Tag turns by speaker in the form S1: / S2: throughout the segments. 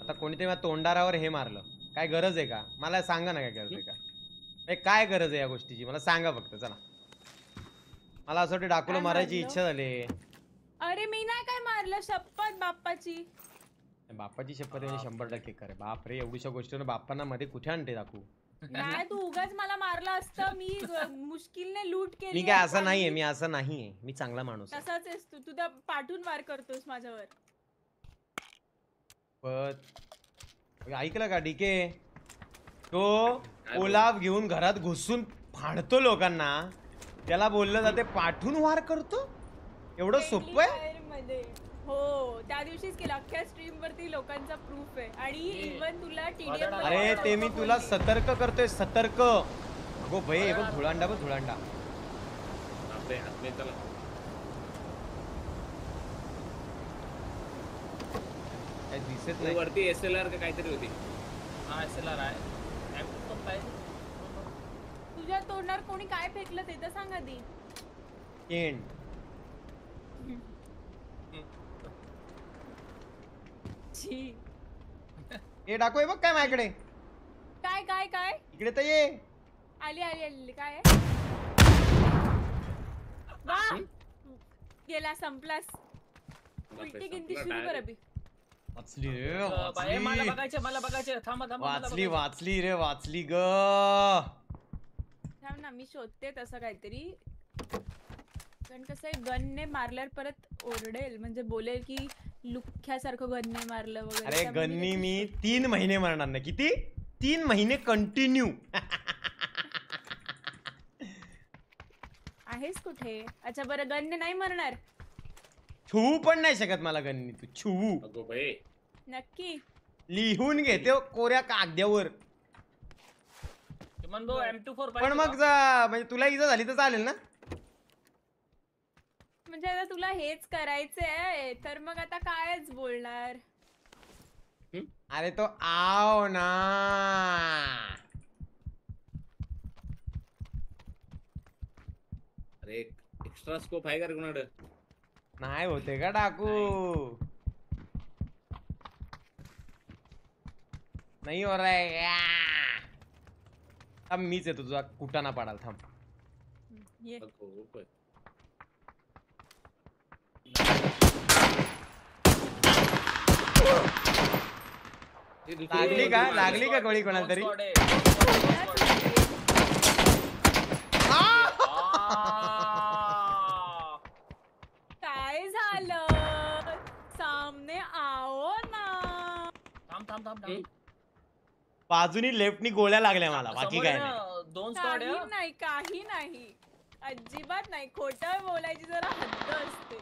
S1: आता कोणीतरी माझ्या तोंडारावर हे मारलं, काय गरज आहे का? मला सांगा ना काय गरज आहे का? काय गरज आहे या गोष्टीची मला सांगा फक्त. चला मला असं वाटतं डाकूला मारायची इच्छा झाली.
S2: अरे मी नाही काय मारलं, शपथ बाप्पाची.
S1: बाप्पाची शपथ म्हणजे 100% करे. बाप रे, एवढ्याशा गोष्टीवर बाप्पांना मध्ये कुठे आणते डाकू?
S2: नाही तू उगाच मला मारलं असतं, मी मुश्किलने लूट केली.
S1: मी काय असं नाहीये, मी असं नाहीये, मी चांगला माणूस आहे.
S2: तसाच आहेस तू, तुझ्या पाठून वार करतोस माझ्यावर.
S1: पण ऐकलं का डीके, तो ओलाव घेऊन घरात घुसून फाडतो लोकांना, त्याला बोललं जाते पाठून वार करतो. एवढं सोपं आहे?
S2: हो त्या दिवशीच केलं, अख्ख्या स्ट्रीम वरती लोकांचा प्रूफ आहे. आणि इवन तुला टीडीएम.
S1: अरे ते मी तुला सतर्क करतोय, सतर्क. अगो भाई बघ धुळांडा, बघ धुळांडा. काय दिसत नाही
S3: वरती एसएलआर का काहीतरी होती.
S4: हा एसएलआर आहे.
S2: तुझ्या तोंडावर कोणी काय फेकलं ते तर सांग आधी.
S1: एंड हे डाकू आहे बघ काय माझ्याकडे.
S2: काय काय काय
S1: इकडे तर ये.
S2: आली आली आली. काय गेला, संपलास. उलटी गिनती सुरू कर अभी.
S1: वाचली रे,
S4: मला बघायचे. थांबा
S1: वाचली वाचली रे, वाचली ग.
S2: थांब ना, मी शोधते तसं काहीतरी. कारण कसं आहे, गनने मारल्यावर परत ओरडेल, म्हणजे बोलेल की लुख्यासारखं गनने मारलं वगैरे.
S1: अरे गन्नी मी 3 महिने मारणार नाही. किती? 3 महिने कंटिन्यू.
S2: आहेस कुठे? अच्छा बरं, गनने नाही मरणार.
S1: छुवू पण नाही शकत मला गन्नी, तू छुवू.
S3: अगो बाई
S2: नक्की
S1: लिहून घेते कोऱ्या कागद्यावर. पण मग म्हणजे तुला इजा झाली तर चालेल ना?
S2: म्हणजे आता तुला हेच करायचंय तर मग आता कायच बोलणार.
S1: अरे तो आओ ना.
S3: अरे एक्स्ट्रा स्कोप आहे का रे कोणाकडे?
S1: नाही होते का डाकू? नाही हो रे. थांब मीच येतो तुझा कुटाणा पाडाल. थांब
S2: ये.
S1: लागली का गोळी कोणाला तरी?
S2: काय झालं? सामने आओ ना.
S4: थांब.
S1: बाजूनी लेफ्टनी गोळ्या लागल्या मला, बाकी काय नाही.
S4: 2 स्क्वॉड आहे.
S2: नाही काही नाही, अजिबात नाही. खोटं बोलायची जरा हद्द असते.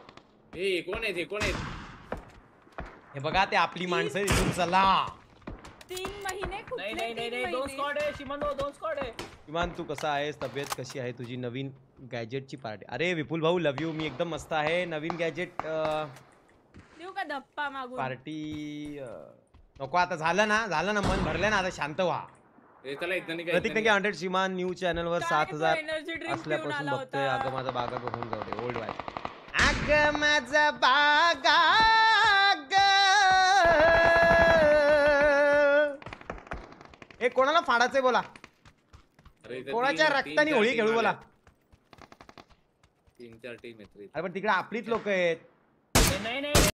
S3: हे कोण आहेत?
S1: हे बघा ते आपली माणसं इथून चला.
S2: 3 महिने
S4: नाही 2 स्क्वॉड आहे. शिमंदो 2 स्क्वॉड आहे.
S1: किमान तू कसा आहेस? तब्येत कशी आहे तुझी? नवीन गॅजेटची पार्टी. अरे विपुल भाऊ लव यू. मी एकदम मस्त आहे. नवीन गॅजेट
S2: देऊ का धप्पा मागून?
S1: पार्टी नको आता. झालं ना, मन भरलं ना, आता शांत व्हा. प्रतीक नक्की 100 श्रीमान न्यू चॅनल वर 7000 असल्यापासून बघतोय. अगं माझा बागा होऊन जाऊ दे. Old Y. अगं माझा बागा हे कोणाला फाडायचंय बोला? कोणाच्या रक्तानी होळी खेळू बोला?
S3: 3-4 टीम आहेत.
S1: अरे पण तिकडे आपलीच लोक आहेत.
S4: नाही